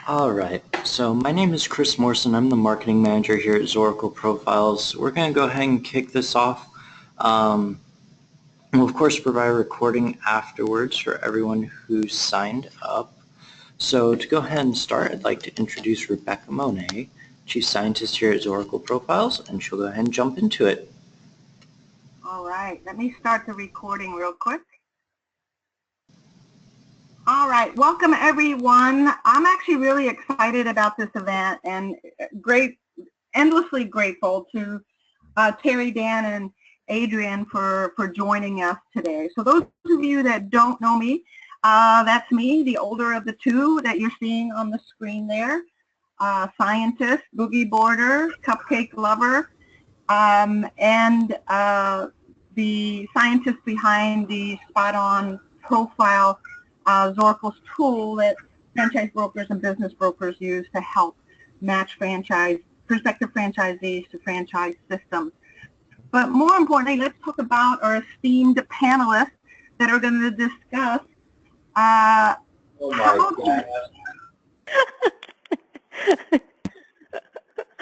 All right, so my name is Chris Morrison. I'm the marketing manager here at Zoracle Profiles. We're going to go ahead and kick this off. We'll, of course, provide a recording afterwards for everyone who signed up. So to go ahead and start, I'd like to introduce Rebecca Monet, Chief Scientist here at Zoracle Profiles, and she'll go ahead and jump into it. All right, let me start the recording real quick. All right, welcome everyone. I'm actually really excited about this event and endlessly grateful to Terry, Dan, and Adrienne for joining us today. So those of you that don't know me, that's me, the older of the two that you're seeing on the screen there. Scientist, boogie boarder, cupcake lover, and the scientist behind the spot-on profile Zoracle's tool that franchise brokers and business brokers use to help match prospective franchisees to franchise systems. But more importantly, let's talk about our esteemed panelists that are going to discuss Oh my God.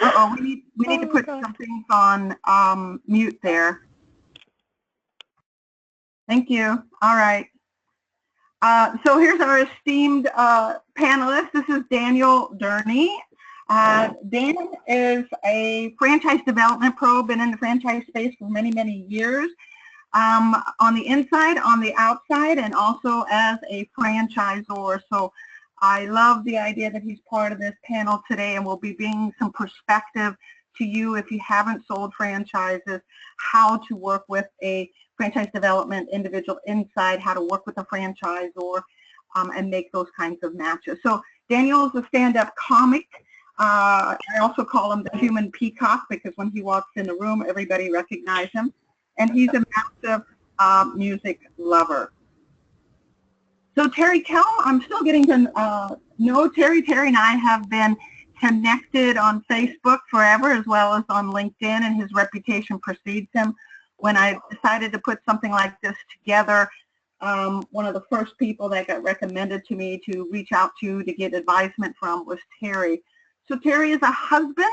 Uh-oh, we need to put some things on mute there. Thank you. All right. So here's our esteemed panelist. This is Daniel Durney. Dan is a franchise development pro, been in the franchise space for many, many years, on the inside, on the outside, and also as a franchisor. So I love the idea that he's part of this panel today and will be bringing some perspective to you if you haven't sold franchises, how to work with a franchise development individual inside, how to work with a franchisor, and make those kinds of matches. So Daniel is a stand-up comic. I also call him the human peacock because when he walks in the room, everybody recognizes him. And he's a massive music lover. So Terry Kelm, I'm still getting to know Terry. Terry and I have been connected on Facebook forever as well as on LinkedIn, and his reputation precedes him. When I decided to put something like this together, one of the first people that got recommended to me to reach out to get advisement from was Terry. So Terry is a husband.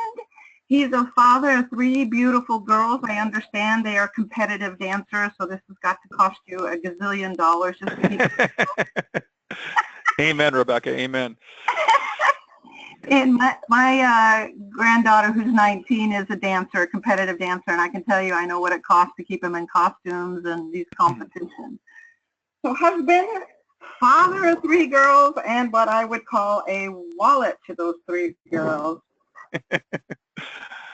He's a father of 3 beautiful girls. I understand they are competitive dancers, so this has got to cost you a gazillion dollars just to keep Amen, Rebecca, amen. And my granddaughter, who's 19, is a dancer, a competitive dancer, and I can tell you I know what it costs to keep them in costumes and these competitions. So husband, father of 3 girls, and what I would call a wallet to those 3 girls.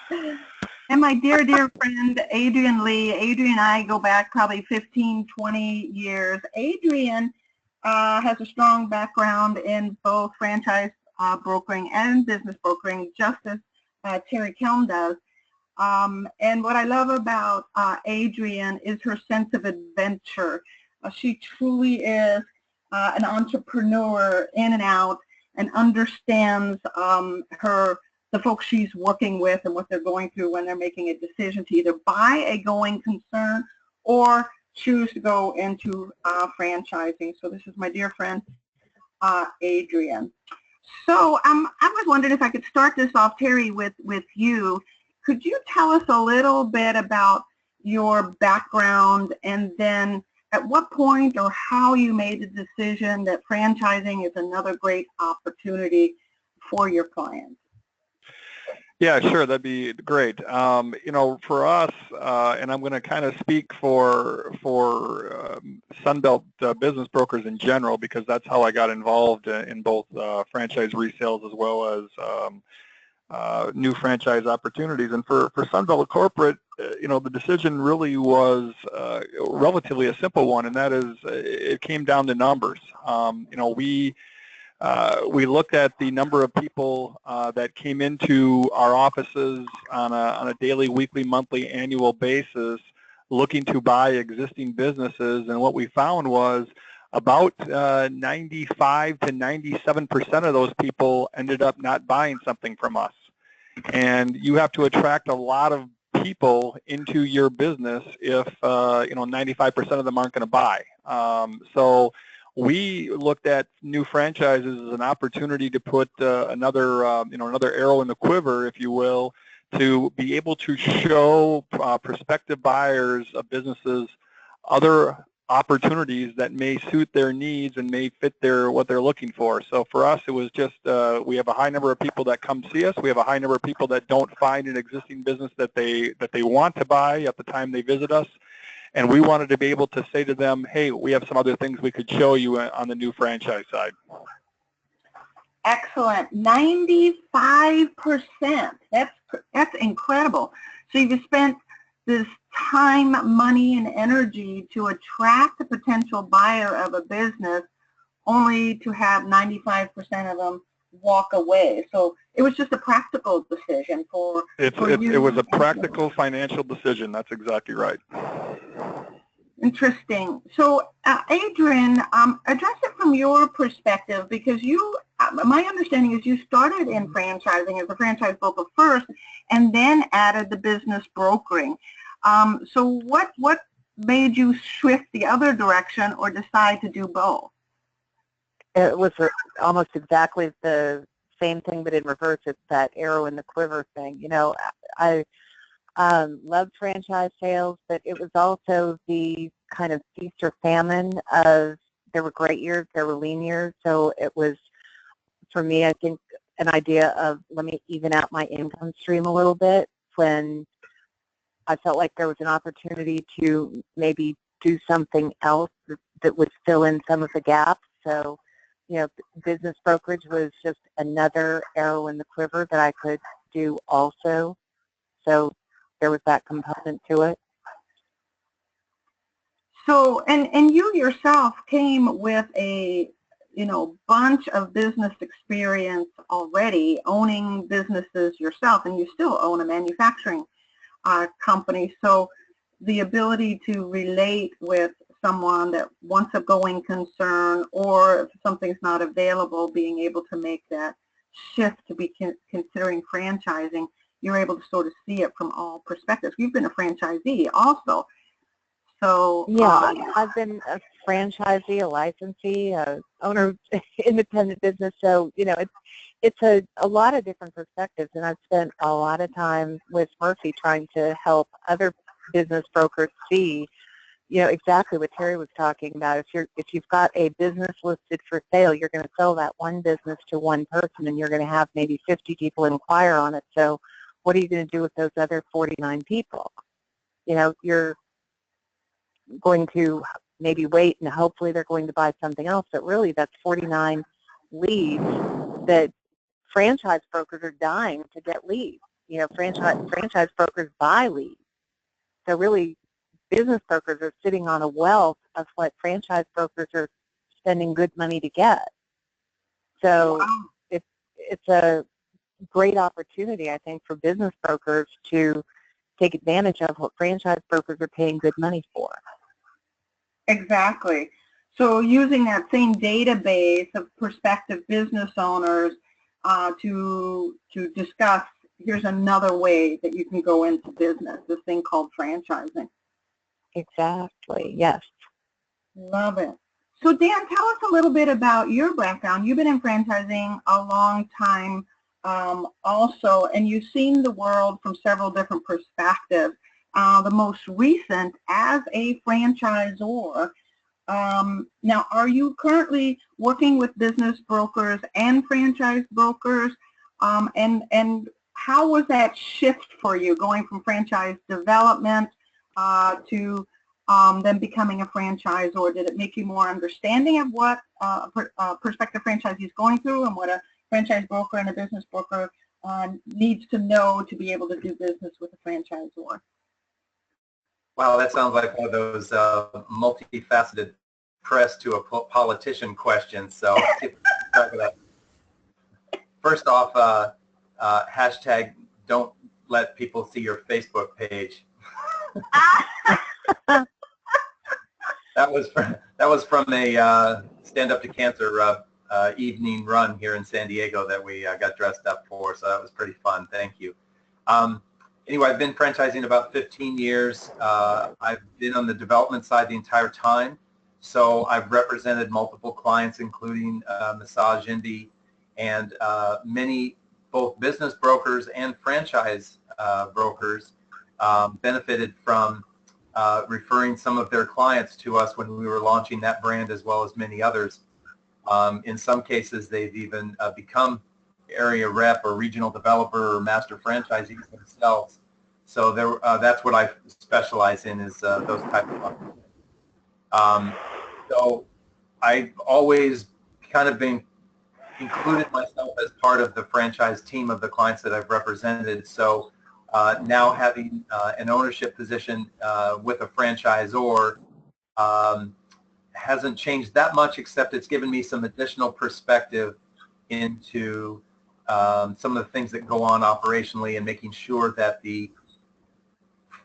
And my dear, dear friend, Adrienne Leigh. Adrienne and I go back probably 15, 20 years. Adrienne has a strong background in both franchise brokering and business brokering, just as Terry Kelm does. And what I love about Adrienne is her sense of adventure. She truly is an entrepreneur in and out and understands the folks she's working with and what they're going through when they're making a decision to either buy a going concern or choose to go into franchising. So this is my dear friend, Adrienne. So I was wondering if I could start this off, Terry, with you. Could you tell us a little bit about your background and then at what point or how you made the decision that franchising is another great opportunity for your clients? Yeah, sure, that'd be great. You know, for us, and I'm going to kind of speak for Sunbelt business brokers in general because that's how I got involved in both franchise resales as well as new franchise opportunities. And for Sunbelt Corporate, you know, the decision really was relatively a simple one, and that is it came down to numbers. You know, we looked at the number of people that came into our offices on a daily, weekly, monthly, annual basis looking to buy existing businesses, and what we found was about 95 to 97% of those people ended up not buying something from us. And you have to attract a lot of people into your business if you know 95% of them aren't going to buy. So we looked at new franchises as an opportunity to put another arrow in the quiver, if you will, to be able to show prospective buyers of businesses other opportunities that may suit their needs and may fit what they're looking for. So for us, it was just we have a high number of people that come see us. We have a high number of people that don't find an existing business that they want to buy at the time they visit us. And we wanted to be able to say to them, hey, we have some other things we could show you on the new franchise side. Excellent. 95%. That's incredible. So you've spent this time, money, and energy to attract a potential buyer of a business, only to have 95% of them walk away. So it was just a practical decision for it was a practical financial decision. That's exactly right. Interesting. So Adrienne, address it from your perspective, because my understanding is you started in franchising as a franchise broker first and then added the business brokering. So what made you shift the other direction or decide to do both? It was almost exactly the same thing, but in reverse. It's that arrow in the quiver thing. You know, I loved franchise sales, but it was also the kind of feast or famine of, there were great years, there were lean years. So it was, for me, I think, an idea of, let me even out my income stream a little bit, when I felt like there was an opportunity to maybe do something else that would fill in some of the gaps. So, you know, business brokerage was just another arrow in the quiver that I could do also. So there was that component to it. So, and you yourself came with a, bunch of business experience already, owning businesses yourself, and you still own a manufacturing company. So the ability to relate with someone that wants a going concern, or if something's not available, being able to make that shift to be considering franchising, you're able to sort of see it from all perspectives. You've been a franchisee also. So yeah, I've been a franchisee, a licensee, a owner of independent business. So, it's a lot of different perspectives, and I've spent a lot of time with Murphy trying to help other business brokers see, exactly what Terry was talking about. If you've got a business listed for sale, you're going to sell that one business to one person, and you're going to have maybe 50 people inquire on it. So what are you going to do with those other 49 people? You're going to maybe wait, and hopefully they're going to buy something else. But really, that's 49 leads that franchise brokers are dying to get leads. Franchise brokers buy leads. So really, business brokers are sitting on a wealth of what franchise brokers are spending good money to get. So it's a great opportunity, I think, for business brokers to take advantage of what franchise brokers are paying good money for. Exactly. So using that same database of prospective business owners to discuss, here's another way that you can go into business, this thing called franchising. Exactly, yes. Love it. So Dan, tell us a little bit about your background. You've been in franchising a long time also, and you've seen the world from several different perspectives. The most recent as a franchisor. Now, are you currently working with business brokers and franchise brokers? And how was that shift for you, going from franchise development to then becoming a franchisor? Did it make you more understanding of what a prospective franchisee is going through, and what a franchise broker and a business broker needs to know to be able to do business with a franchisor? Wow, that sounds like one of those multifaceted press to a politician questions. So let's see if we can start with that. First off, hashtag don't let people see your Facebook page. That was from a Stand Up to Cancer evening run here in San Diego that we got dressed up for. So that was pretty fun. Thank you. Anyway, I've been franchising about 15 years. I've been on the development side the entire time. So I've represented multiple clients, including Massage Indie, and many both business brokers and franchise brokers benefited from referring some of their clients to us when we were launching that brand, as well as many others. In some cases, they've even become area rep or regional developer or master franchisees themselves. So that's what I specialize in, is those type of so I've always kind of been included myself as part of the franchise team of the clients that I've represented. So now having an ownership position with a franchisor hasn't changed that much, except it's given me some additional perspective into some of the things that go on operationally and making sure that the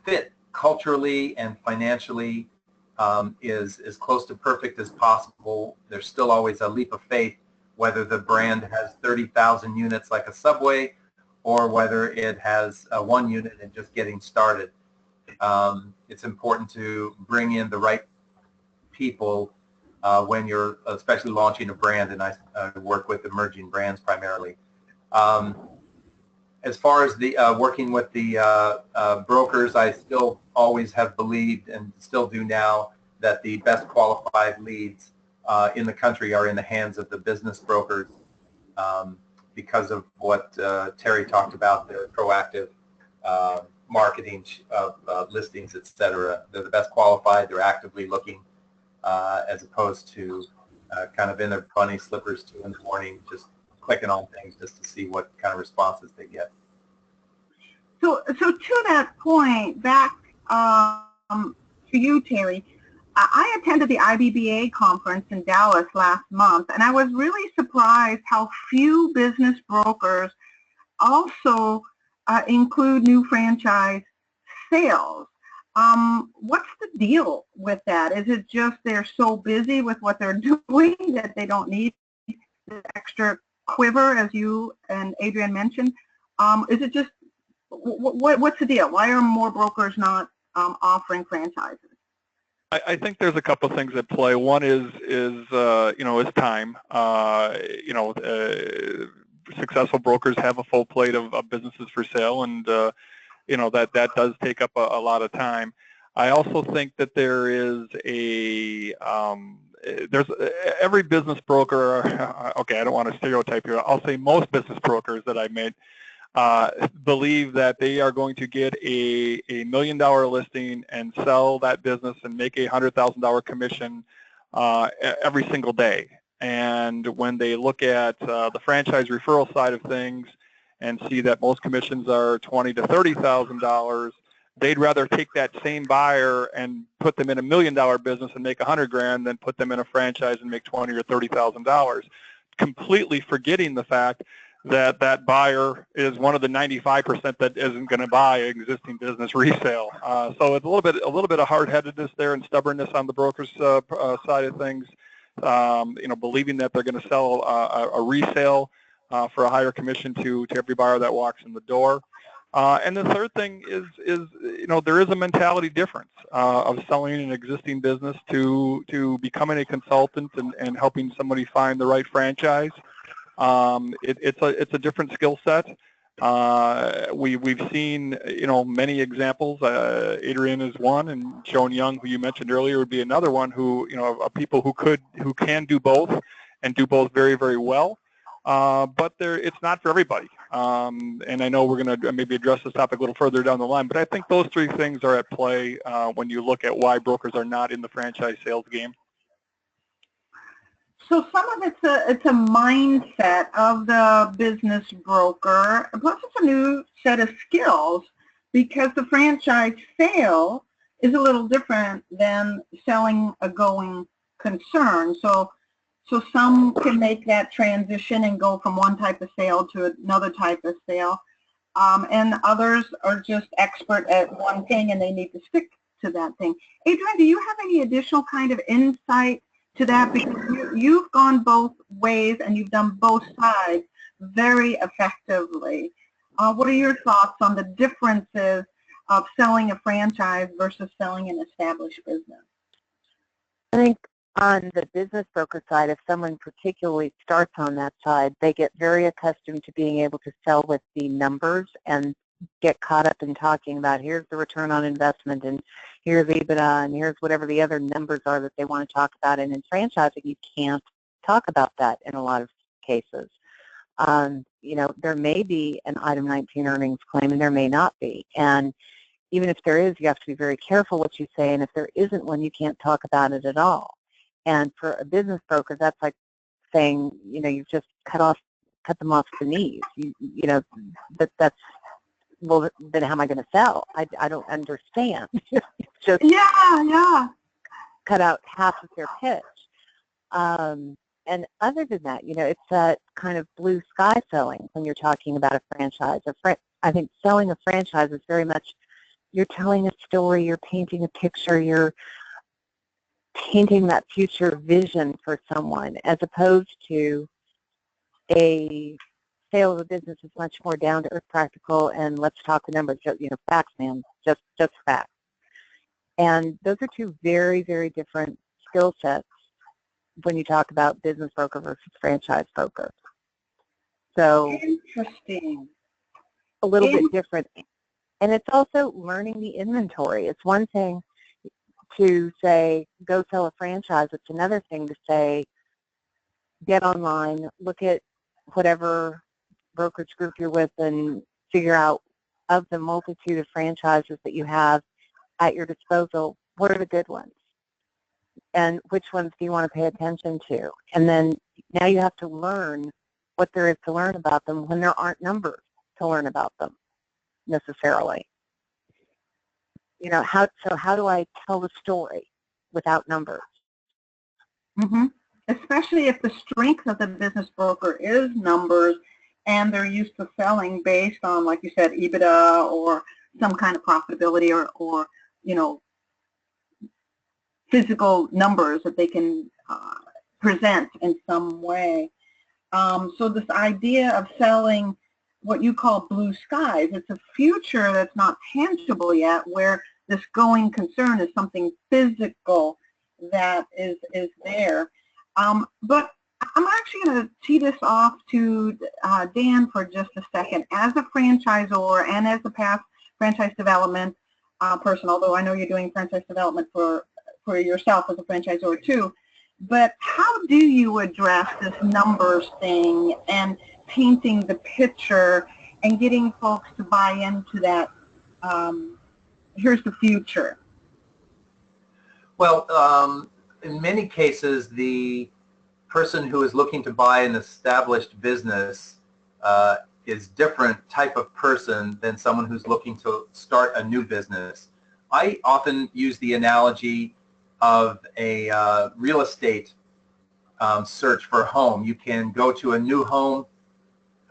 fit culturally and financially is as close to perfect as possible. There's still always a leap of faith, whether the brand has 30,000 units like a Subway or whether it has one unit and just getting started. It's important to bring in the right people when you're especially launching a brand, and I work with emerging brands primarily. As far as the working with the brokers, I still always have believed, and still do now, that the best qualified leads in the country are in the hands of the business brokers, because of what Terry talked about, their proactive marketing of listings, etc. They're the best qualified. They're actively looking, as opposed to kind of in their bunny slippers 2 in the morning, just clicking on things just to see what kind of responses they get. So to that point, back to you, Terry, I attended the IBBA conference in Dallas last month, and I was really surprised how few business brokers also include new franchise sales. What's the deal with that? Is it just they're so busy with what they're doing that they don't need the extra quiver, as you and Adrienne mentioned? Is it just, what's the deal? Why are more brokers not offering franchises? I think there's a couple of things at play. One is time. Successful brokers have a full plate of businesses for sale, and that does take up a lot of time. I also think that there is every business broker, okay, I don't want to stereotype here, I'll say most business brokers that I've met believe that they are going to get a $1 million listing and sell that business and make a $100,000 commission every single day. And when they look at the franchise referral side of things and see that most commissions are $20,000 to $30,000, they'd rather take that same buyer and put them in $1 million business and make $100,000 than put them in a franchise and make $20,000 or $30,000, completely forgetting the fact that that buyer is one of the 95% that isn't going to buy existing business resale. So it's a little bit of hard-headedness there and stubbornness on the broker's side of things. Believing that they're going to sell a resale for a higher commission to every buyer that walks in the door. And the third thing is there is a mentality difference of selling an existing business to becoming a consultant and helping somebody find the right franchise. It's a different skill set. We've seen many examples. Adrienne is one, and Joan Young, who you mentioned earlier, would be another one. Who of people who can do both and do both very, very well. But it's not for everybody. And I know we're going to maybe address this topic a little further down the line. But I think those three things are at play when you look at why brokers are not in the franchise sales game. So some of it's a mindset of the business broker, plus it's a new set of skills, because the franchise sale is a little different than selling a going concern. So some can make that transition and go from one type of sale to another type of sale, and others are just expert at one thing and they need to stick to that thing. Adrienne, do you have any additional kind of insight to that? Because you've gone both ways and you've done both sides very effectively. What are your thoughts on the differences of selling a franchise versus selling an established business? I think On the business broker side, if someone particularly starts on that side, they get very accustomed to being able to sell with the numbers and get caught up in talking about here's the return on investment and here's EBITDA and here's whatever the other numbers are that they want to talk about. And in franchising, you can't talk about that in a lot of cases. You know, there may be an item 19 earnings claim and there may not be. And even if there is, you have to be very careful what you say. And if there isn't one, you can't talk about it at all. And for a business broker, that's like saying, you know, you've just cut them off the knees. You know, that's, well, then how am I going to sell? I don't understand. Just Yeah. cut out half of their pitch. And other than that, you know, it's that kind of blue sky selling when you're talking about a franchise. I think selling a franchise is very much, you're telling a story, you're painting a picture, you're painting that future vision for someone, as opposed to a sale of a business is much more down to earth, practical, and let's talk the numbers. You know, facts, man, just facts. And those are two very, very different skill sets when you talk about business broker versus franchise broker. So Interesting. a little bit different. And it's also learning the inventory. It's one thing to say, go sell a franchise. It's another thing to say, get online, look at whatever brokerage group you're with and figure out, of the multitude of franchises that you have at your disposal, what are the good ones? And which ones do you want to pay attention to? And then now you have to learn what there is to learn about them when there aren't numbers to learn about them necessarily. You know, how do I tell the story without numbers? Mm-hmm. Especially if the strength of the business broker is numbers and they're used to selling based on, like you said, EBITDA or some kind of profitability or you know, physical numbers that they can present in some way. So this idea of selling what you call blue skies, it's a future that's not tangible yet, where this going concern is something physical that is there. But I'm actually going to tee this off to Dan for just a second. As a franchisor and as a past franchise development person, although I know you're doing franchise development for yourself as a franchisor too, but how do you address this numbers thing and painting the picture and getting folks to buy into that, here's the future? Well, in many cases, the person who is looking to buy an established business is different type of person than someone who's looking to start a new business. I often use the analogy of a real estate search for a home. You can go to a new home,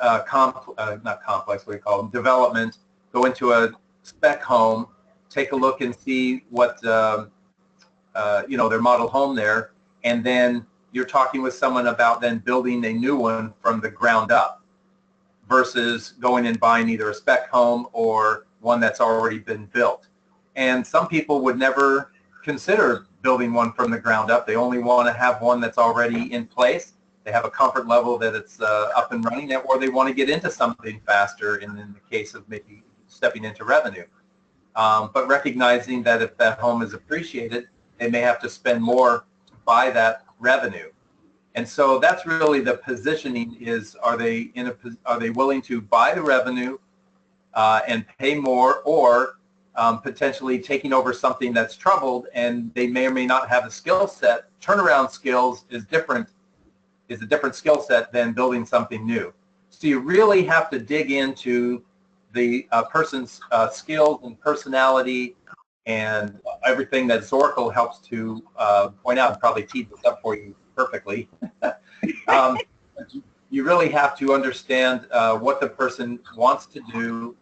not complex, what do you call them, development, go into a spec home, take a look and see what, you know, their model home there, and then you're talking with someone about then building a new one from the ground up versus going and buying either a spec home or one that's already been built. And some people would never consider building one from the ground up. They only want to have one that's already in place. They have a comfort level that it's up and running, or they want to get into something faster in the case of maybe stepping into revenue. But recognizing that if that home is appreciated, they may have to spend more to buy that revenue. And so that's really the positioning is, are they willing to buy the revenue and pay more, or potentially taking over something that's troubled and they may or may not have a skill set. Turnaround skills is a different skill set than building something new. So you really have to dig into the person's skills and personality and everything that Zoracle helps to point out, and probably teed this up for you perfectly. You really have to understand what the person wants to do,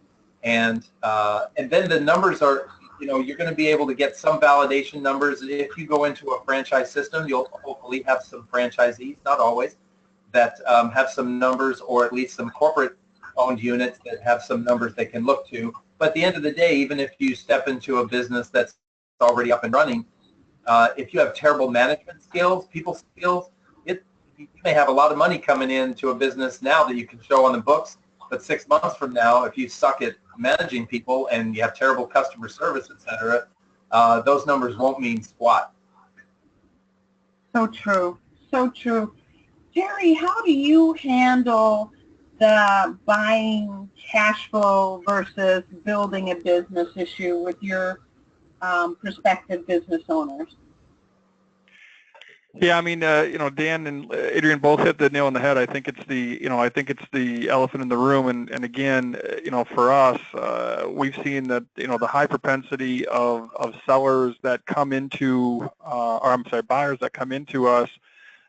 and then the numbers are, you know, you're going to be able to get some validation numbers. If you go into a franchise system, you'll hopefully have some franchisees, not always, that have some numbers, or at least some corporate-owned units that have some numbers they can look to. But at the end of the day, even if you step into a business that's already up and running, If you have terrible management skills, people skills, you may have a lot of money coming into a business now that you can show on the books, but 6 months from now, if you suck at managing people and you have terrible customer service, et cetera, those numbers won't mean squat. So true. So true. Terry, how do you handle the buying cash flow versus building a business issue with your prospective business owners? Yeah, I mean, Dan and Adrienne both hit the nail on the head. I think it's the elephant in the room. And again, for us, we've seen that, the high propensity of sellers that come into, buyers that come into us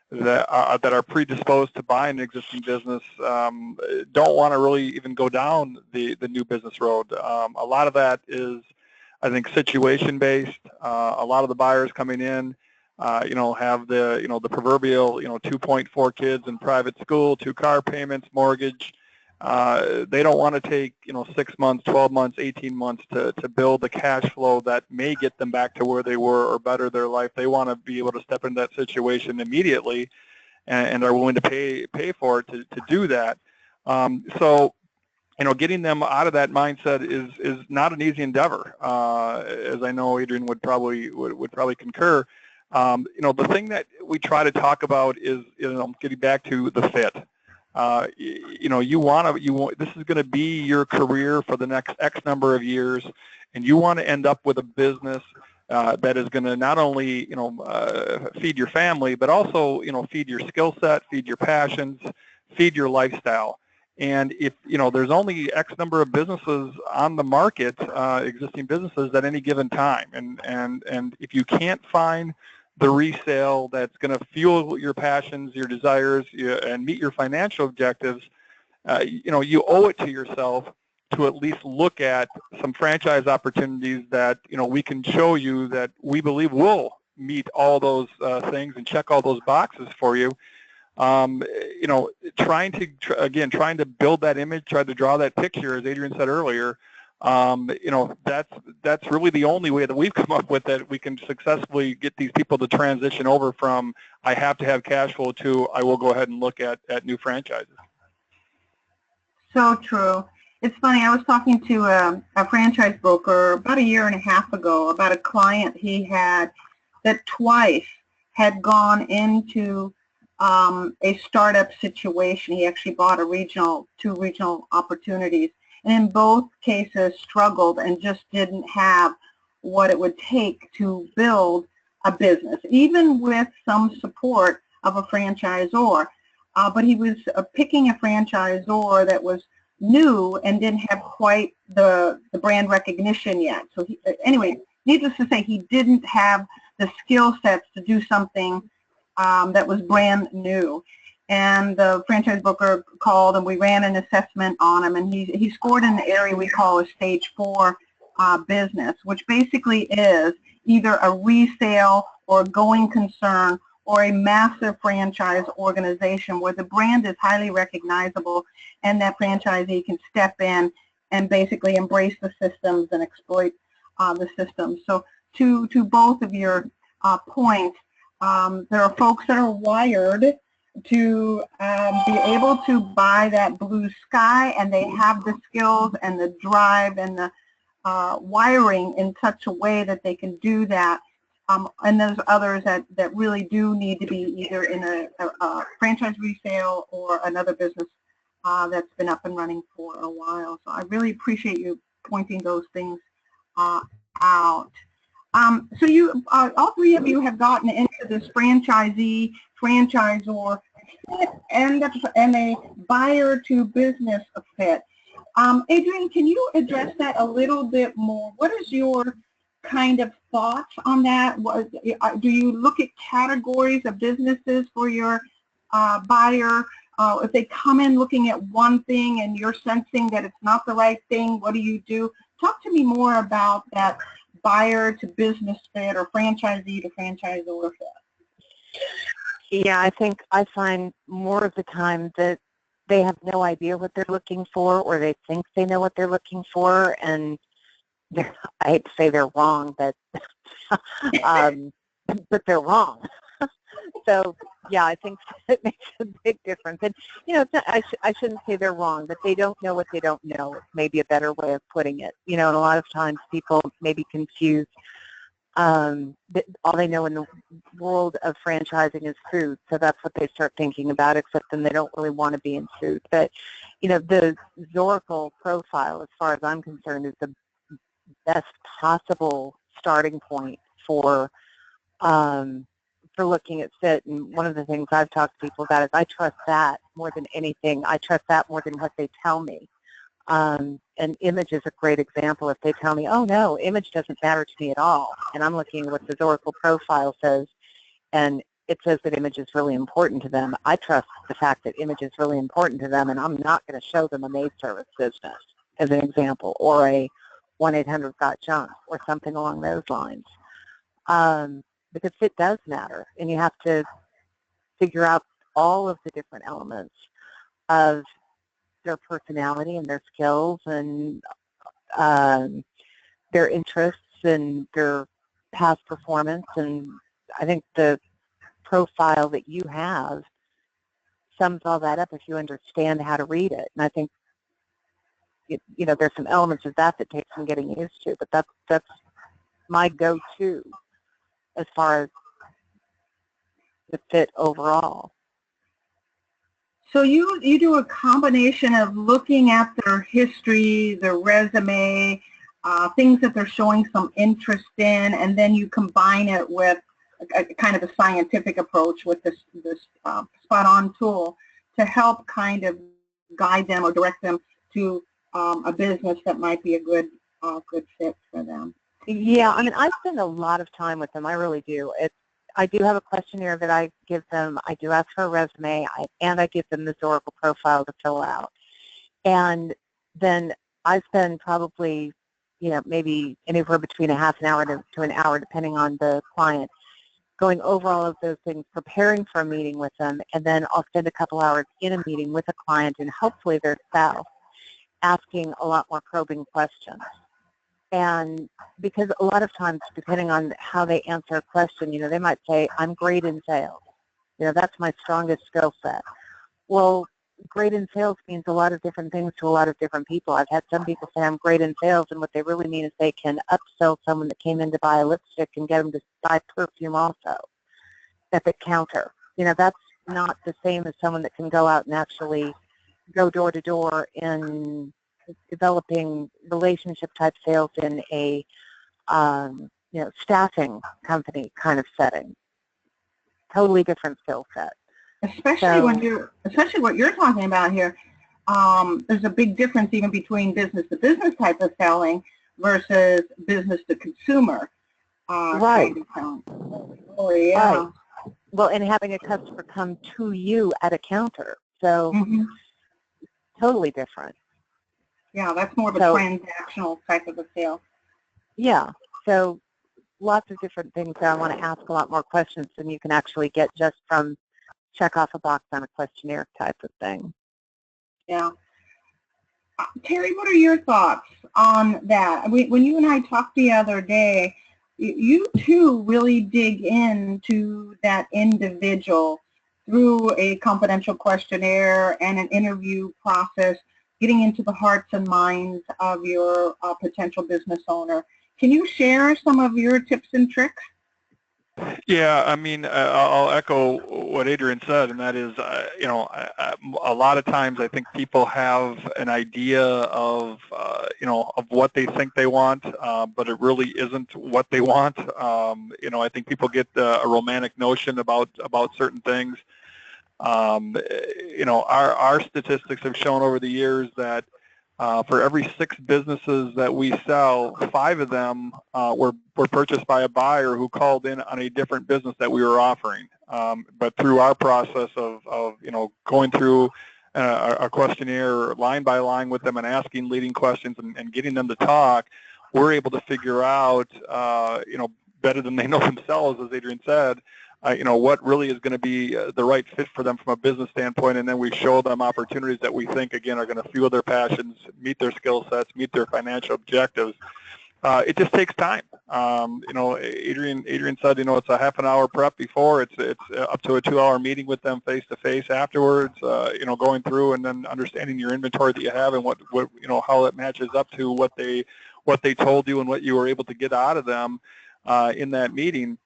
that are predisposed to buy an existing business don't want to really even go down the new business road. A lot of that is, I think, situation based. A lot of the buyers coming in, have the proverbial, 2.4 kids in private school, 2 car payments, mortgage. They don't want to take, 6 months, 12 months, 18 months to build the cash flow that may get them back to where they were or better their life. They want to be able to step into that situation immediately and are willing to pay for it to do that. So, getting them out of that mindset is not an easy endeavor, as I know Adrienne would probably concur. The thing that we try to talk about is, getting back to the fit. This is going to be your career for the next X number of years, and you want to end up with a business that is going to not only, feed your family, but also, feed your skill set, feed your passions, feed your lifestyle. And if, there's only X number of businesses on the market, existing businesses at any given time, and if you can't find the resale that's going to fuel your passions, your desires, and meet your financial objectives, you owe it to yourself to at least look at some franchise opportunities that, we can show you that we believe will meet all those things and check all those boxes for you. Trying to build that image, try to draw that picture, as Adrienne said earlier, that's really the only way that we've come up with that we can successfully get these people to transition over from I have to have cash flow to I will go ahead and look at new franchises. So true. It's funny, I was talking to a franchise broker about 1.5 years ago about a client he had that twice had gone into a startup situation. He actually bought 2 regional opportunities, and in both cases struggled and just didn't have what it would take to build a business, even with some support of a franchisor. But he was picking a franchisor that was new and didn't have quite the brand recognition yet. So anyway, needless to say, he didn't have the skill sets to do something that was brand new. And the franchise broker called, and we ran an assessment on him, and he scored in the area we call a stage 4 business, which basically is either a resale or a going concern or a massive franchise organization where the brand is highly recognizable and that franchisee can step in and basically embrace the systems and exploit the systems. So to both of your points, there are folks that are wired to be able to buy that blue sky, and they have the skills and the drive and the wiring in such a way that they can do that. And there's others that really do need to be either in a franchise resale or another business that's been up and running for a while. So I really appreciate you pointing those things out. So you, all 3 of you have gotten into this franchisee, franchisor, and a buyer to business fit. Adrienne, can you address that a little bit more? What is your kind of thoughts on that? Do you look at categories of businesses for your buyer? If they come in looking at one thing and you're sensing that it's not the right thing, what do you do? Talk to me more about that buyer to business fit or franchisee to franchisor fit. Yeah, I think I find more of the time that they have no idea what they're looking for, or they think they know what they're looking for, and I hate to say they're wrong, but but they're wrong. So, yeah, I think it makes a big difference. And, you know, it's not, I shouldn't say they're wrong, but they don't know what they don't know, maybe a better way of putting it. You know, and a lot of times people maybe confuse all they know in the world of franchising is food, so that's what they start thinking about, except then they don't really want to be in food. But, you know, the Zoracle profile, as far as I'm concerned, is the best possible starting point for looking at fit. And one of the things I've talked to people about is I trust that more than anything. I trust that more than what they tell me. And image is a great example. If they tell me, oh no, image doesn't matter to me at all, and I'm looking at what the Zoracle profile says, and it says that image is really important to them, I trust the fact that image is really important to them, and I'm not going to show them a maid service business, as an example, or a 1-800-GOT-JUNK, or something along those lines. Because fit does matter, and you have to figure out all of the different elements of their personality and their skills and their interests and their past performance. And I think the profile that you have sums all that up if you understand how to read it. And I think, you know, there's some elements of that take some getting used to, but that's my go-to as far as the fit overall. So you do a combination of looking at their history, their resume, things that they're showing some interest in, and then you combine it with a kind of a scientific approach with this spot-on tool to help kind of guide them or direct them to a business that might be a good fit for them. Yeah, I mean, I spend a lot of time with them. I really do. I do have a questionnaire that I give them. I do ask for a resume, and I give them the Zoracle profile to fill out. And then I spend probably, you know, maybe anywhere between a half an hour to an hour, depending on the client, going over all of those things, preparing for a meeting with them, and then I'll spend a couple hours in a meeting with a client and hopefully their spouse, asking a lot more probing questions. And because a lot of times, depending on how they answer a question, you know, they might say, I'm great in sales. You know, that's my strongest skill set. Well, great in sales means a lot of different things to a lot of different people. I've had some people say I'm great in sales, and what they really mean is they can upsell someone that came in to buy a lipstick and get them to buy perfume also at the counter. You know, that's not the same as someone that can go out and actually go door to door in developing relationship type sales in a you know, staffing company kind of setting. Totally different skill set. Especially what you're talking about here. There's a big difference even between business to business type of selling versus business to consumer. Right. Oh yeah. Right. Well, and having a customer come to you at a counter. So totally different. Yeah, that's more of a transactional type of a sale. Yeah, so lots of different things that I want to ask a lot more questions than you can actually get just from check off a box on a questionnaire type of thing. Yeah. Terry, what are your thoughts on that? When you and I talked the other day, you too really dig into that individual through a confidential questionnaire and an interview process, getting into the hearts and minds of your potential business owner. Can you share some of your tips and tricks? Yeah, I mean, I'll echo what Adrienne said, and that is, you know, a lot of times I think people have an idea of, you know, of what they think they want, but it really isn't what they want. You know, I think people get a romantic notion about certain things. You know, our statistics have shown over the years that for every 6 businesses that we sell, 5 of them were purchased by a buyer who called in on a different business that we were offering. But through our process of you know, going through a questionnaire line by line with them and asking leading questions and getting them to talk, we're able to figure out, you know, better than they know themselves, as Adrienne said, you know, what really is going to be the right fit for them from a business standpoint, and then we show them opportunities that we think, again, are going to fuel their passions, meet their skill sets, meet their financial objectives. It just takes time. Adrienne said, it's a half an hour prep before. It's up to a 2-hour meeting with them face to face afterwards. Going through and then understanding your inventory that you have and what how it matches up to what they told you and what you were able to get out of them in that meeting.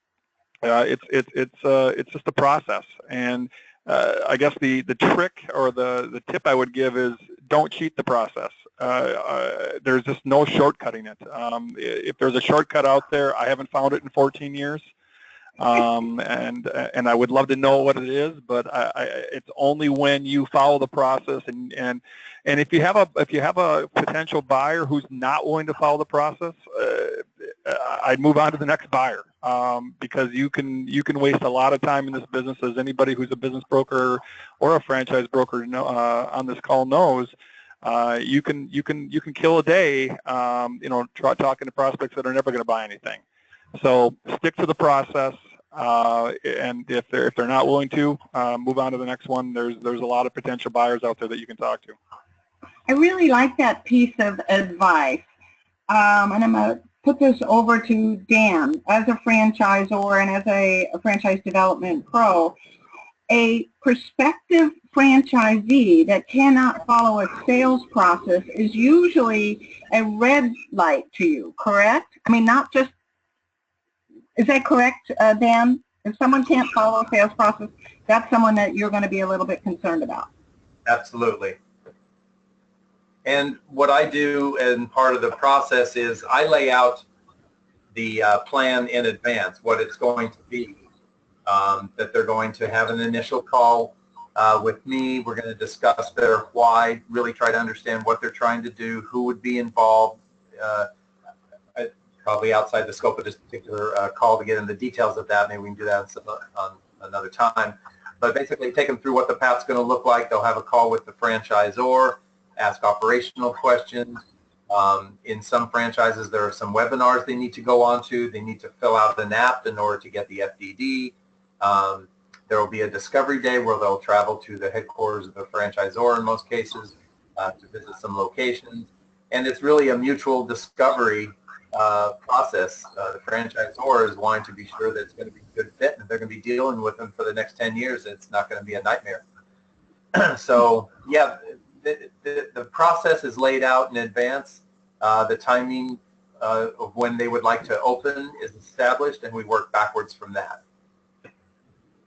It's just a process. And I guess the trick or the tip I would give is don't cheat the process. There's just no shortcutting it. If there's a shortcut out there, I haven't found it in 14 years. And I would love to know what it is, but it's only when you follow the process and if you have a potential buyer who's not willing to follow the process, I'd move on to the next buyer, because you can waste a lot of time in this business, as anybody who's a business broker or a franchise broker on this call knows. You can kill a day, talking to prospects that are never going to buy anything. So stick to the process, and if they're not willing to, move on to the next one. There's a lot of potential buyers out there that you can talk to. I really like that piece of advice, and I'm going to put this over to Dan. As a franchisor and as a franchise development pro, a prospective franchisee that cannot follow a sales process is usually a red light to you, correct? I mean, not just, is that correct, Dan? If someone can't follow a sales process, that's someone that you're going to be a little bit concerned about. Absolutely. And what I do and part of the process is I lay out the plan in advance, what it's going to be, that they're going to have an initial call with me. We're going to discuss their why, really try to understand what they're trying to do, who would be involved, probably outside the scope of this particular call to get into the details of that. Maybe we can do that on another time. But basically take them through what the path's going to look like. They'll have a call with the franchisor, ask operational questions. In some franchises, there are some webinars they need to go on to. They need to fill out an app in order to get the FDD. There will be a discovery day where they'll travel to the headquarters of the franchisor in most cases to visit some locations. And it's really a mutual discovery process. The franchisor is wanting to be sure that it's going to be a good fit, and they're going to be dealing with them for the next 10 years. It's not going to be a nightmare. So, yeah, the process is laid out in advance. The timing of when they would like to open is established, and we work backwards from that.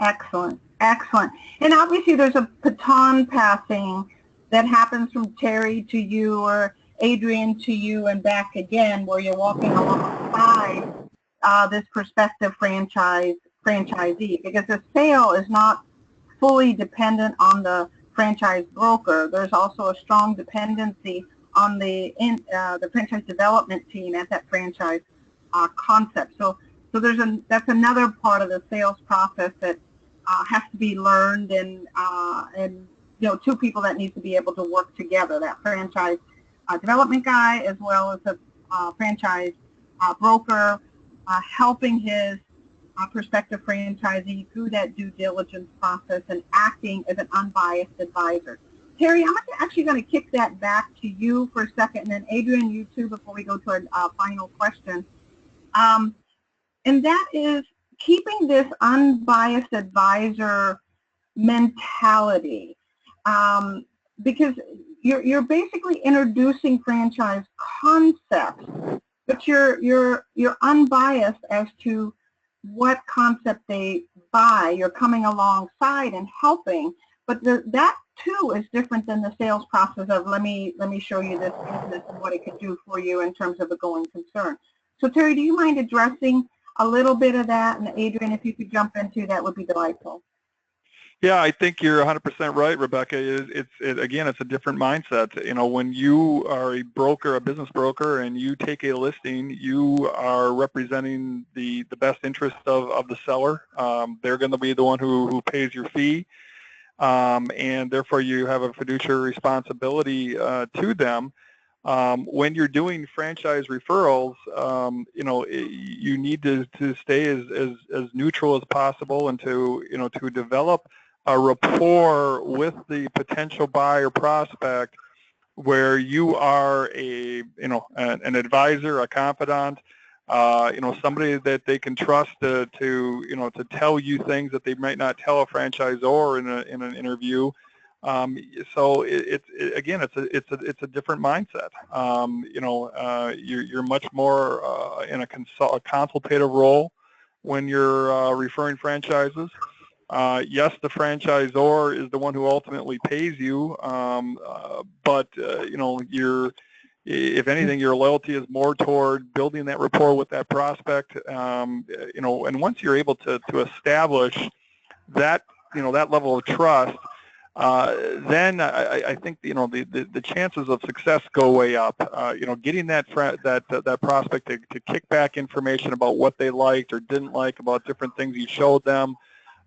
Excellent, excellent. And obviously there's a baton passing that happens from Terry to you or Adrienne to you and back again, where you're walking alongside this prospective franchisee, because the sale is not fully dependent on the franchise broker. There's also a strong dependency on the franchise development team at that franchise concept. So that's another part of the sales process that has to be learned, and two people that need to be able to work together, that franchise development guy as well as the franchise broker, helping his prospective franchisee through that due diligence process and acting as an unbiased advisor. Terry, I'm actually going to kick that back to you for a second, and then Adrienne, you too, before we go to our final question. And that is keeping this unbiased advisor mentality, because you're basically introducing franchise concepts, but you're unbiased as to what concept they buy. You're coming alongside and helping, but that too is different than the sales process of let me show you this business and what it could do for you in terms of a going concern. So Terry, do you mind addressing a little bit of that? And Adrienne, if you could jump into that, would be delightful. Yeah, I think you're 100% right, Rebecca. Again, it's a different mindset. When you are a broker, a business broker, and you take a listing, you are representing the best interest of the seller. They're going to be the one who pays your fee, and therefore you have a fiduciary responsibility to them. When you're doing franchise referrals, you need to stay as neutral as possible and to develop a rapport with the potential buyer prospect where you are an advisor, a confidant, somebody that they can trust to tell you things that they might not tell a franchisor in an interview. So it's a different mindset. You're much more in a consultative role when you're referring franchises. Yes, the franchisor is the one who ultimately pays you, but if anything, your loyalty is more toward building that rapport with that prospect. And once you're able to establish that that level of trust, then I think the chances of success go way up. Getting that prospect to kick back information about what they liked or didn't like about different things you showed them.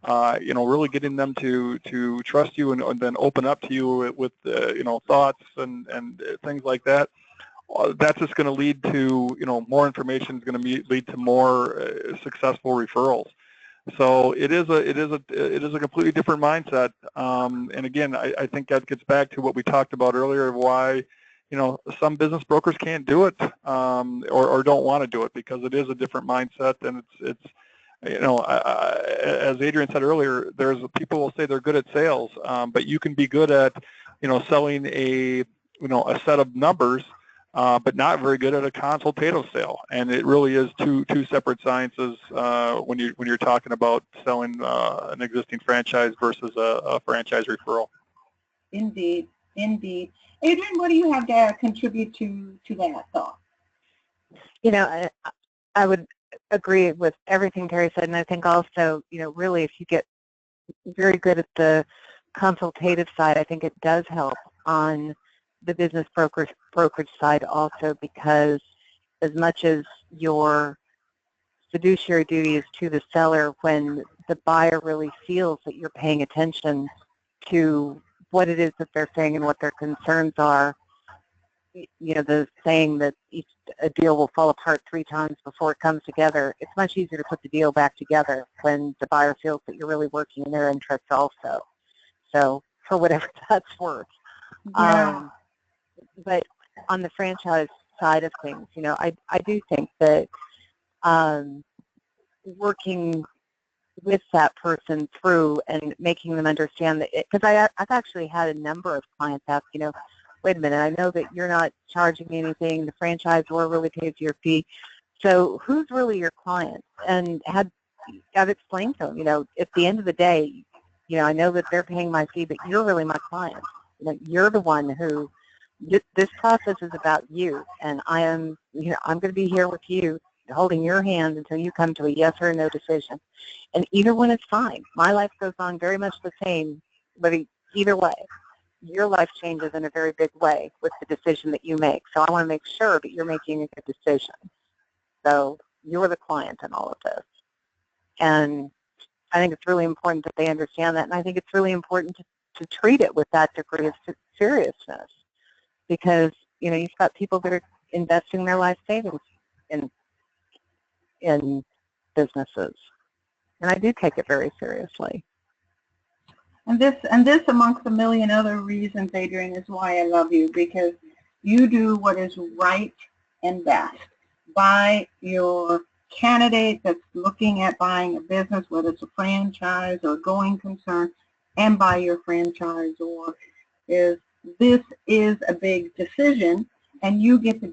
Really getting them to trust you and then open up to you with thoughts and things like that. That's just going to lead to more information is going to lead to more successful referrals. So it is a completely different mindset. And again, I think that gets back to what we talked about earlier of why some business brokers can't do it or don't want to do it because it is a different mindset, and it's as Adrienne said earlier, there's people will say they're good at sales, but you can be good at selling a set of numbers, but not very good at a consultative sale. And it really is two separate sciences when you're talking about selling an existing franchise versus a franchise referral. Indeed, indeed. Adrienne, what do you have to contribute to that thought? I would agree with everything Terry said, and I think also, really if you get very good at the consultative side, I think it does help on the business brokerage side also, because as much as your fiduciary duty is to the seller, when the buyer really feels that you're paying attention to what it is that they're saying and what their concerns are, the saying that a deal will fall apart 3 times before it comes together, it's much easier to put the deal back together when the buyer feels that you're really working in their interest also. So for whatever that's worth. Yeah. But on the franchise side of things, I do think that working with that person through and making them understand that, because I've actually had a number of clients ask, wait a minute, I know that you're not charging me anything, the franchisor really pays your fee, so who's really your client? And I've explained to them, at the end of the day, I know that they're paying my fee, but you're really my client. You're the one who, this process is about you, and I'm going to be here with you, holding your hand until you come to a yes or a no decision. And either one is fine. My life goes on very much the same, but either way, your life changes in a very big way with the decision that you make. So I want to make sure that you're making a good decision. So you're the client in all of this. And I think it's really important that they understand that, and I think it's really important to treat it with that degree of seriousness, because you've got people that are investing their life savings in businesses, and I do take it very seriously. And this amongst a million other reasons, Adrienne, is why I love you, because you do what is right and best by your candidate that's looking at buying a business, whether it's a franchise or a going concern, and by your franchisor. This is a big decision, and you get to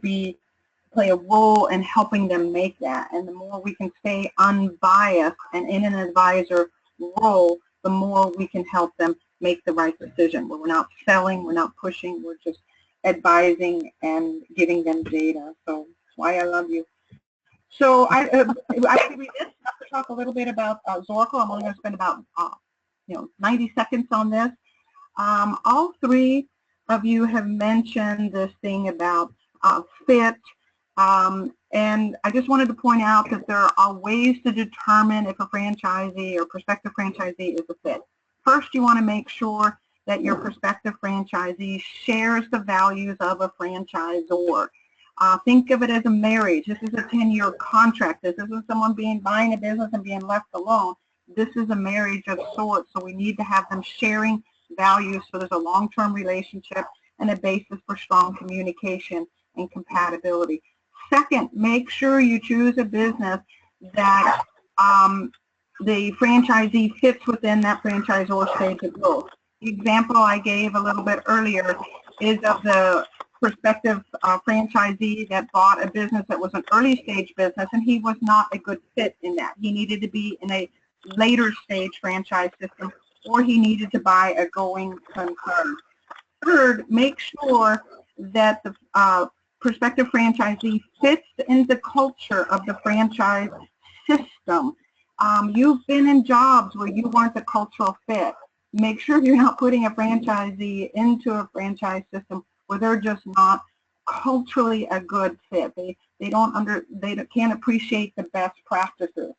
play a role in helping them make that. And the more we can stay unbiased and in an advisor role, the more we can help them make the right decision, where we're not selling, we're not pushing, we're just advising and giving them data. So that's why I love you. So I would be this to talk a little bit about Zorkel. I'm only going to spend about 90 seconds on this. All 3 of you have mentioned this thing about fit, and I just wanted to point out that there are ways to determine if a franchisee or prospective franchisee is a fit. First, you want to make sure that your prospective franchisee shares the values of a franchisor. Think of it as a marriage. This is a 10-year contract. This isn't someone buying a business and being left alone. This is a marriage of sorts, so we need to have them sharing values so there's a long-term relationship and a basis for strong communication and compatibility. Second, make sure you choose a business that the franchisee fits within that franchisor stage of growth. The example I gave a little bit earlier is of the prospective franchisee that bought a business that was an early stage business, and he was not a good fit in that. He needed to be in a later stage franchise system, or he needed to buy a going concern. Third, make sure that the prospective franchisee fits in the culture of the franchise system. You've been in jobs where you weren't a cultural fit. Make sure you're not putting a franchisee into a franchise system where they're just not culturally a good fit. They can't appreciate the best practices.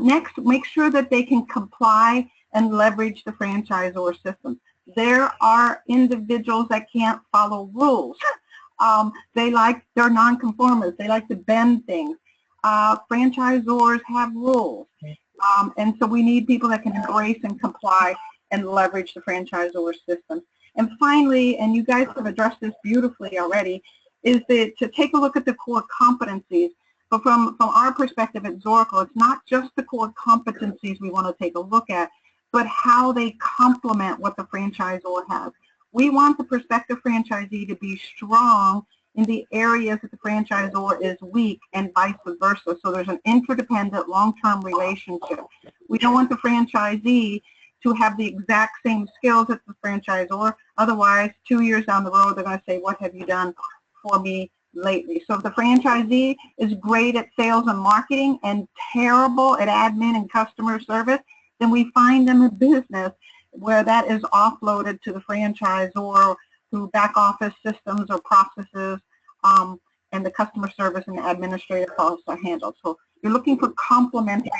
Next, make sure that they can comply and leverage the franchisor system. There are individuals that can't follow rules. They're nonconformists. They like to bend things. Franchisors have rules. And so we need people that can embrace and comply and leverage the franchisor system. And finally, and you guys have addressed this beautifully already, is that to take a look at the core competencies. But from our perspective at Zoracle, it's not just the core competencies we want to take a look at, but how they complement what the franchisor has. We want the prospective franchisee to be strong in the areas that the franchisor is weak and vice versa. So there's an interdependent long-term relationship. We don't want the franchisee to have the exact same skills as the franchisor. Otherwise, 2 years down the road, they're going to say, what have you done for me lately? So if the franchisee is great at sales and marketing and terrible at admin and customer service, then we find them a business where that is offloaded to the franchisor through back office systems or processes, and the customer service and the administrative costs are handled. So you're looking for complementary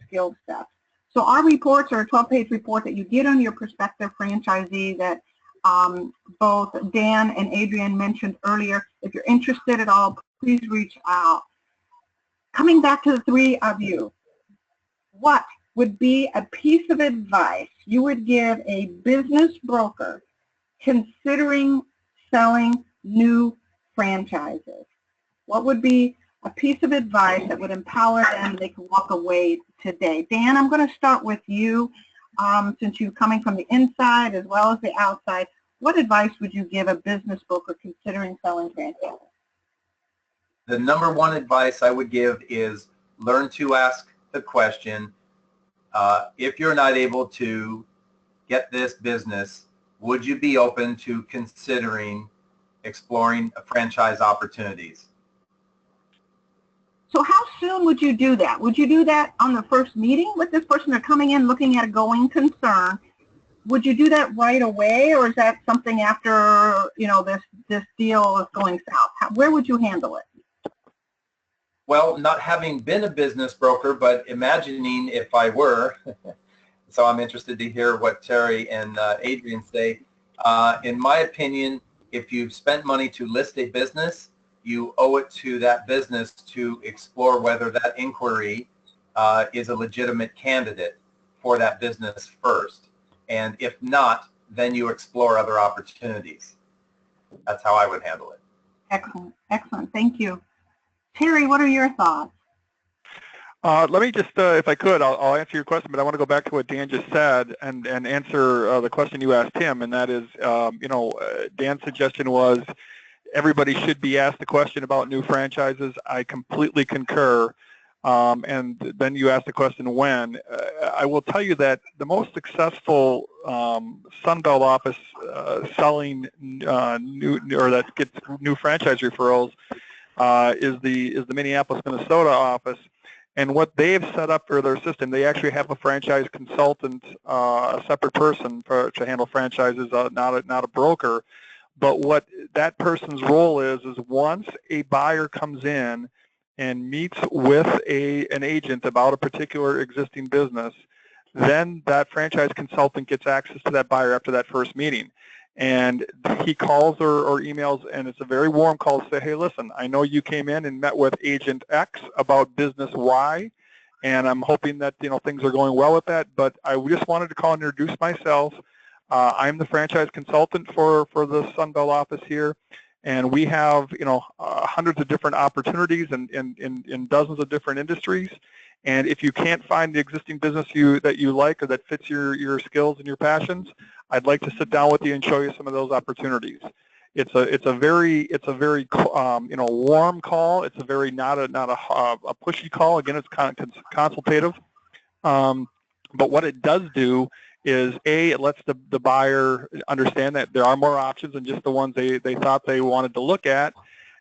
skill sets. So our reports are a 12-page report that you get on your prospective franchisee that both Dan and Adrienne mentioned earlier. If you're interested at all, please reach out. Coming back to the three of you, what would be a piece of advice you would give a business broker considering selling new franchises? What would be a piece of advice that would empower them they can walk away today? Dan, I'm going to start with you. Since you're coming from the inside as well as the outside, what advice would you give a business broker considering selling franchises? The number one advice I would give is learn to ask the question, if you're not able to get this business, would you be open to considering exploring franchise opportunities? So how soon would you do that? Would you do that on the first meeting with this person? They're coming in looking at a going concern. Would you do that right away, or is that something after, you know, this deal is going south? Where would you handle it? Well, not having been a business broker, but imagining if I were, so I'm interested to hear what Terry and Adrienne say. In my opinion, if you've spent money to list a business, you owe it to that business to explore whether that inquiry is a legitimate candidate for that business first. And if not, then you explore other opportunities. That's how I would handle it. Excellent. Excellent. Thank you. Terry, what are your thoughts? Let me just, if I could, I'll answer your question, but I want to go back to what Dan just said and answer the question you asked him, and that is, Dan's suggestion was everybody should be asked the question about new franchises. I completely concur. And then you asked the question when. I will tell you that the most successful Sunbelt office selling that gets new franchise referrals is the Minneapolis, Minnesota office. And what they've set up for their system, they actually have a franchise consultant, a separate person to handle franchises, not a broker. But what that person's role is once a buyer comes in and meets with an agent about a particular existing business, then that franchise consultant gets access to that buyer after that first meeting. And he calls or emails, and it's a very warm call to say, hey, listen, I know you came in and met with agent X about business Y, and I'm hoping that things are going well with that, but I just wanted to call and introduce myself. I'm the franchise consultant for the Sunbelt office here, and we have hundreds of different opportunities in dozens of different industries. And if you can't find the existing business that you like or that fits your skills and your passions, I'd like to sit down with you and show you some of those opportunities. It's a very warm call. It's a very not a pushy call. Again, it's kind of consultative. But what it does do is it lets the buyer understand that there are more options than just the ones they thought they wanted to look at.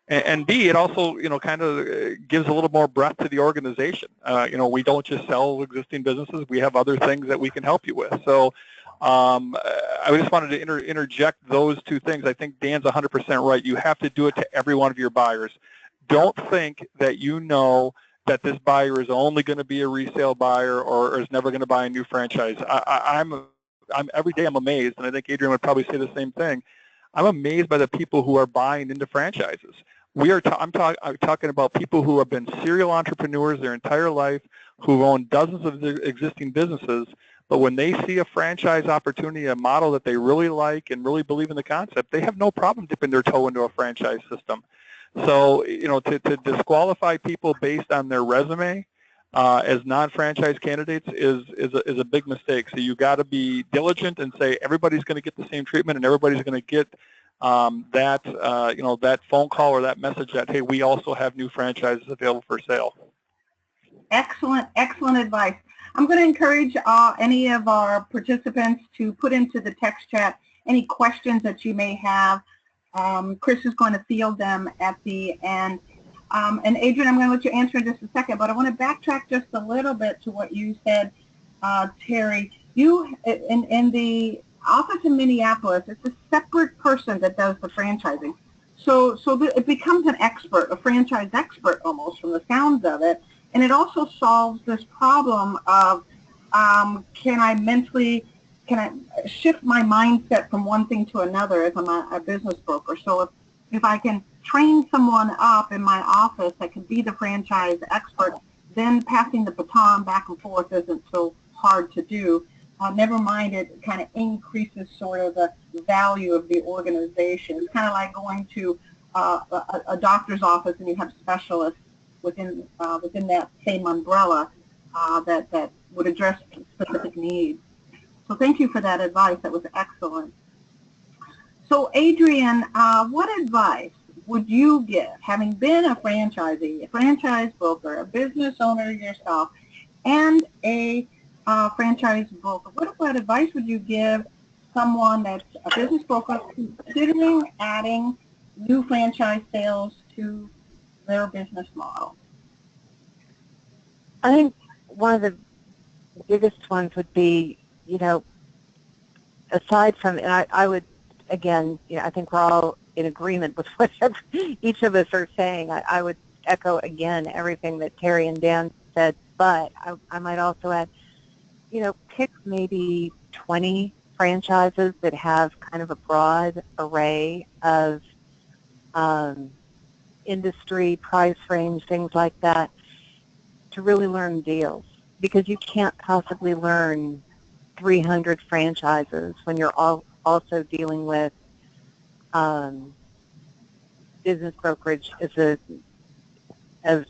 And B, it also, kind of gives a little more breadth to the organization. We don't just sell existing businesses. We have other things that we can help you with. So I just wanted to interject those two things. I think Dan's 100% right. You have to do it to every one of your buyers. Don't think that that this buyer is only going to be a resale buyer or is never going to buy a new franchise. I'm every day I'm amazed, and I think Adrienne would probably say the same thing. I'm amazed by the people who are buying into franchises. I'm talking about people who have been serial entrepreneurs their entire life, who've owned dozens of existing businesses, but when they see a franchise opportunity, a model that they really like and really believe in the concept, they have no problem dipping their toe into a franchise system. So, to disqualify people based on their resume as non-franchise candidates is a big mistake. So you got to be diligent and say everybody's going to get the same treatment and everybody's going to get that phone call or that message that, hey, we also have new franchises available for sale. Excellent, excellent advice. I'm going to encourage any of our participants to put into the text chat any questions that you may have. Chris is going to field them at the end. And Adrienne, I'm going to let you answer in just a second, but I want to backtrack just a little bit to what you said, Terry. You, in the office in Minneapolis, it's a separate person that does the franchising. So it becomes an expert, a franchise expert almost from the sounds of it. And it also solves this problem of can I shift my mindset from one thing to another if I'm a business broker. So if I can train someone up in my office that can be the franchise expert, then passing the baton back and forth isn't so hard to do. Never mind, it kind of increases sort of the value of the organization. It's kind of like going to a doctor's office and you have specialists within that same umbrella that would address specific needs. So thank you for that advice. That was excellent. So Adrienne, what advice would you give, having been a franchisee, a franchise broker, a business owner yourself, and a franchise broker? What advice would you give someone that's a business broker considering adding new franchise sales to their business model? I think one of the biggest ones would be, aside from, and I would, again, I think we're all in agreement with whatever each of us are saying. I would echo again everything that Terry and Dan said, but I might also add, pick maybe 20 franchises that have kind of a broad array of industry, price range, things like that, to really learn deals, because you can't possibly learn 300 franchises when you're also dealing with business brokerage as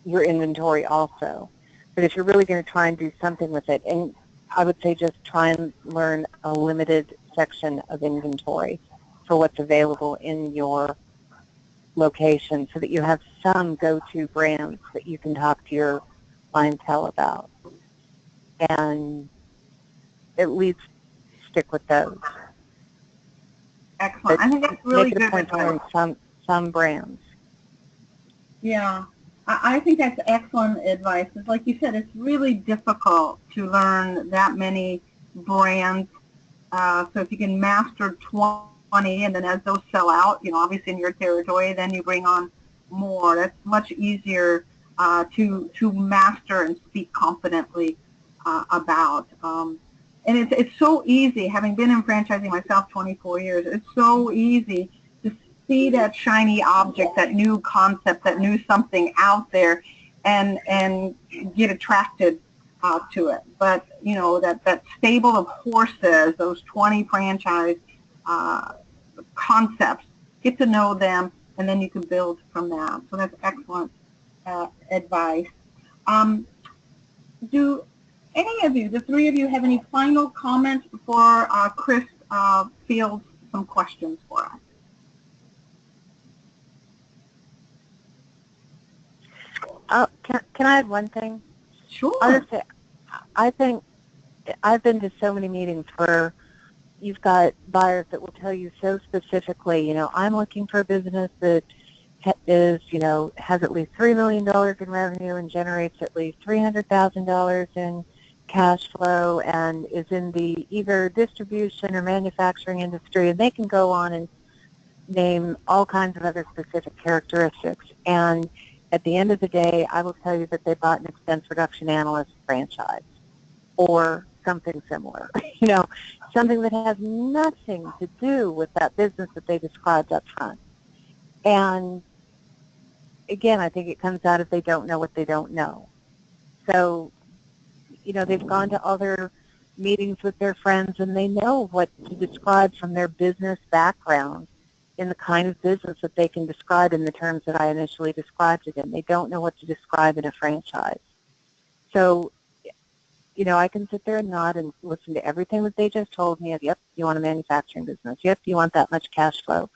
your inventory also. But if you're really going to try and do something with it, and I would say just try and learn a limited section of inventory for what's available in your location so that you have some go-to brands that you can talk to your clientele about. And at least stick with those. Excellent. I think that's really good. Make it a point to learn some brands. Yeah, I think that's excellent advice. It's like you said, it's really difficult to learn that many brands. So if you can master 20, and then as those sell out, obviously in your territory, then you bring on more. That's much easier to master and speak confidently about. And it's so easy, having been in franchising myself 24 years, it's so easy to see that shiny object, that new concept, that new something out there, and get attracted to it. But, you know, that stable of horses, those 20 franchise concepts, get to know them, and then you can build from that. So that's excellent advice. Do any of you, the three of you, have any final comments before Chris fields some questions for us? Can I add one thing? Sure. I'll just say, I think I've been to so many meetings where you've got buyers that will tell you so specifically, you know, I'm looking for a business that is, you know, has at least $3 million in revenue and generates at least $300,000 in cash flow and is in the either distribution or manufacturing industry, and they can go on and name all kinds of other specific characteristics. And at the end of the day, I will tell you that they bought an expense reduction analyst franchise or something similar, you know, something that has nothing to do with that business that they described up front. And again, I think it comes out of they don't know what they don't know. So, you know, they've gone to other meetings with their friends and they know what to describe from their business background in the kind of business that they can describe in the terms that I initially described it in. They don't know what to describe in a franchise. So, you know, I can sit there and nod and listen to everything that they just told me of, yep, you want a manufacturing business. Yep, you want that much cash flow.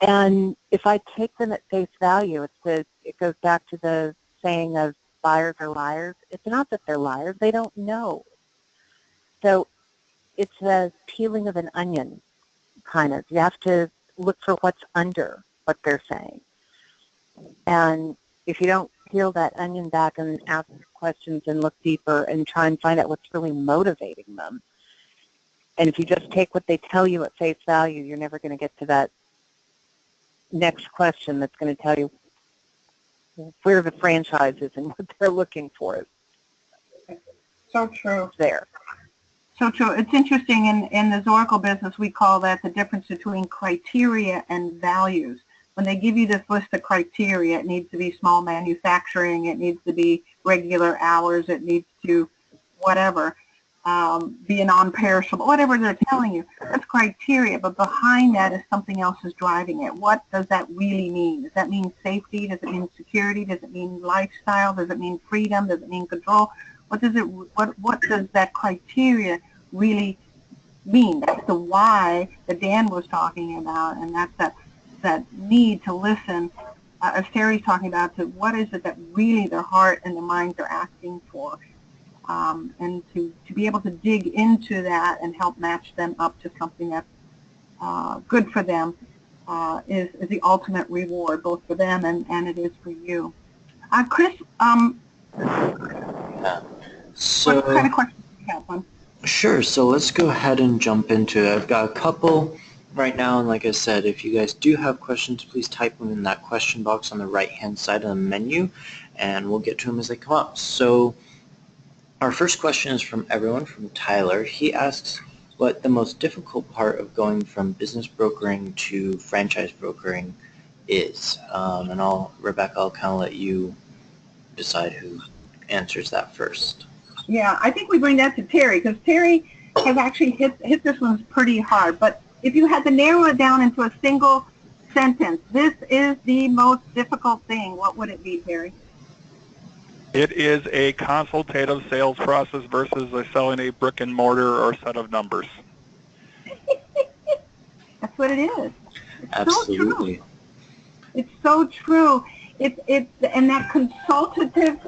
And if I take them at face value, it goes back to the saying of buyers are liars. It's not that they're liars. They don't know. So it's a peeling of an onion, kind of. You have to look for what's under what they're saying. And if you don't peel that onion back and ask questions and look deeper and try and find out what's really motivating them, and if you just take what they tell you at face value, you're never going to get to that next question that's going to tell you where the franchise is and what they're looking for. So true. There. So true. It's interesting, in the Zoracle business, we call that the difference between criteria and values. When they give you this list of criteria, it needs to be small manufacturing, it needs to be regular hours, it needs to whatever, be a non-perishable, whatever they're telling you. That's criteria, but behind that is something else is driving it. What does that really mean? Does that mean safety? Does it mean security? Does it mean lifestyle? Does it mean freedom? Does it mean control? What does that criteria really mean? That's the why that Dan was talking about, and that's that need to listen, as Terry's talking about, to what is it that really their heart and their minds are asking for, and to be able to dig into that and help match them up to something that's good for them is the ultimate reward, both for them and it is for you. Chris, So, what kind of questions do you have, one? Sure, so let's go ahead and jump into it. I've got a couple right now, and like I said, if you guys do have questions, please type them in that question box on the right-hand side of the menu, and we'll get to them as they come up. So our first question is from everyone, from Tyler. He asks what the most difficult part of going from business brokering to franchise brokering is. And Rebecca, I'll kind of let you decide who answers that first. Yeah, I think we bring that to Terry, because Terry has actually hit this one pretty hard. But if you had to narrow it down into a single sentence, this is the most difficult thing, what would it be, Terry? It is a consultative sales process versus selling a brick and mortar or set of numbers. That's what it is. It's Absolutely. So true. It's so true. And that consultative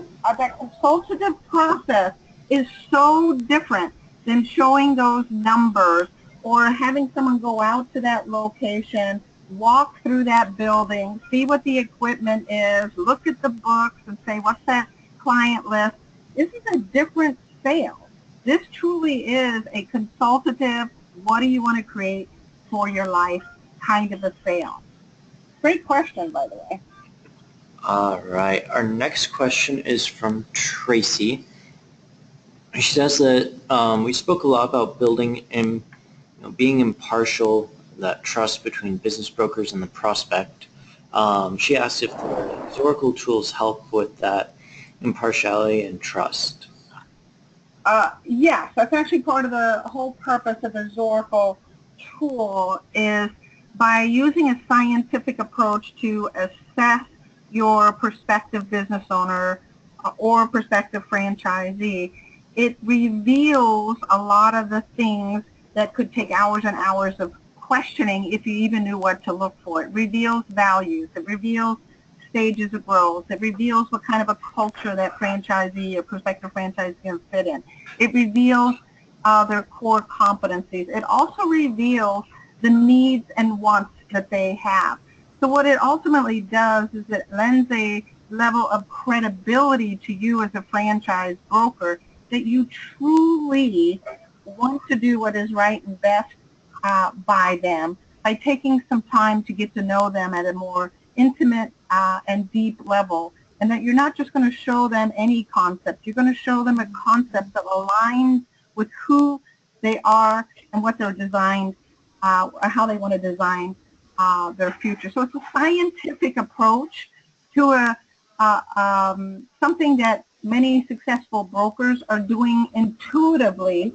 process is so different than showing those numbers or having someone go out to that location, walk through that building, see what the equipment is, look at the books and say, what's that client list? This is a different sale. This truly is a consultative, what do you want to create for your life kind of a sale. Great question, by the way. All right, our next question is from Tracy. She says that we spoke a lot about building and being impartial, that trust between business brokers and the prospect. She asked if the Zoracle tools help with that impartiality and trust. Yes, that's actually part of the whole purpose of the Zoracle tool is by using a scientific approach to assess your prospective business owner or prospective franchisee. It reveals a lot of the things that could take hours and hours of questioning if you even knew what to look for. It reveals values. It reveals stages of growth. It reveals what kind of a culture that franchisee or prospective franchisee can fit in. It reveals their core competencies. It also reveals the needs and wants that they have. So what it ultimately does is it lends a level of credibility to you as a franchise broker that you truly want to do what is right and best by them by taking some time to get to know them at a more intimate and deep level, and that you're not just going to show them any concept. You're going to show them a concept that aligns with who they are and what they're designed, or how they want to design their future. So it's a scientific approach to something that many successful brokers are doing intuitively,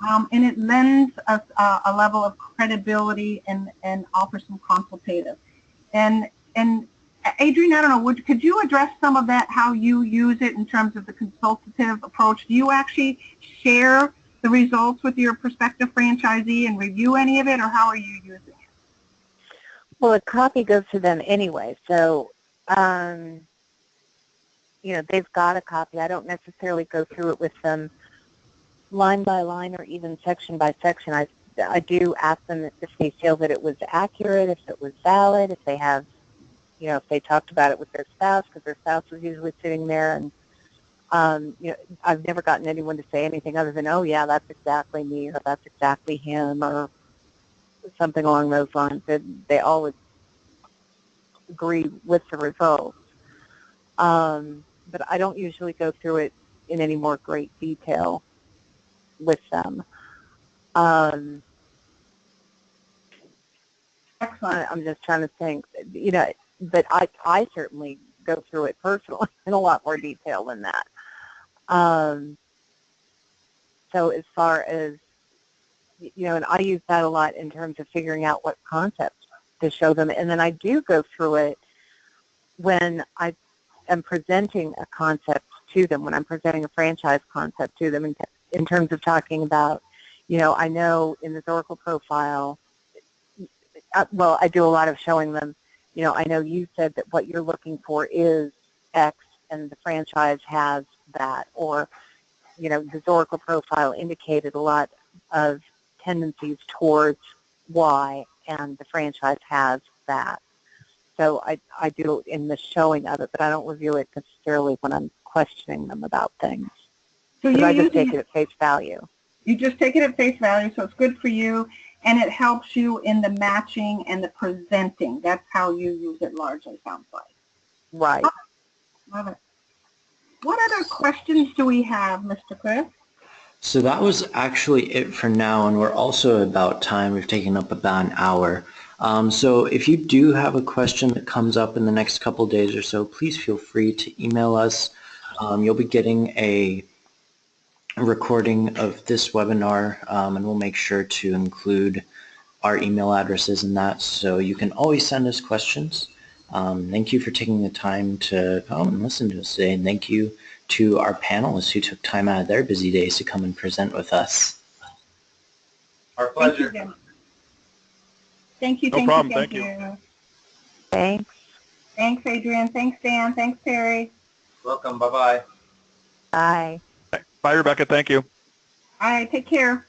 and it lends us a level of credibility and offers some consultative. And Adrienne, I don't know, could you address some of that, how you use it in terms of the consultative approach? Do you actually share the results with your prospective franchisee and review any of it, or how are you using it? Well, a copy goes to them anyway, so they've got a copy. I don't necessarily go through it with them line by line or even section by section. I do ask them if they feel that it was accurate, if it was valid, if they have, if they talked about it with their spouse, because their spouse was usually sitting there. And, I've never gotten anyone to say anything other than, oh, yeah, that's exactly me, or that's exactly him, or something along those lines. They always agree with the results. But I don't usually go through it in any more great detail with them. Excellent. I'm just trying to think, but I certainly go through it personally in a lot more detail than that. So as far as, and I use that a lot in terms of figuring out what concepts to show them. And then I do go through it when I am presenting a concept to them, when I'm presenting a franchise concept to them in terms of talking about, I know in the Oracle profile, well, I do a lot of showing them, I know you said that what you're looking for is X and the franchise has that, or, the Oracle profile indicated a lot of tendencies towards Y and the franchise has that. So I do it in the showing of it, but I don't review it necessarily when I'm questioning them about things. So I just take it at face value. You just take it at face value, so it's good for you, and it helps you in the matching and the presenting. That's how you use it largely, sounds like. Right. Love it. What other questions do we have, Mr. Chris? So that was actually it for now, and we're also about time. We've taken up about an hour. So if you do have a question that comes up in the next couple of days or so, please feel free to email us. You'll be getting a recording of this webinar, and we'll make sure to include our email addresses in that, so you can always send us questions. Thank you for taking the time to come and listen to us today, and thank you to our panelists who took time out of their busy days to come and present with us. Our pleasure. Thank you. No problem. Thank you. Thanks. Thanks, Adrienne. Thanks, Dan. Thanks, Terry. Welcome. Bye-bye. Bye. Bye, Rebecca. Thank you. All right, take care.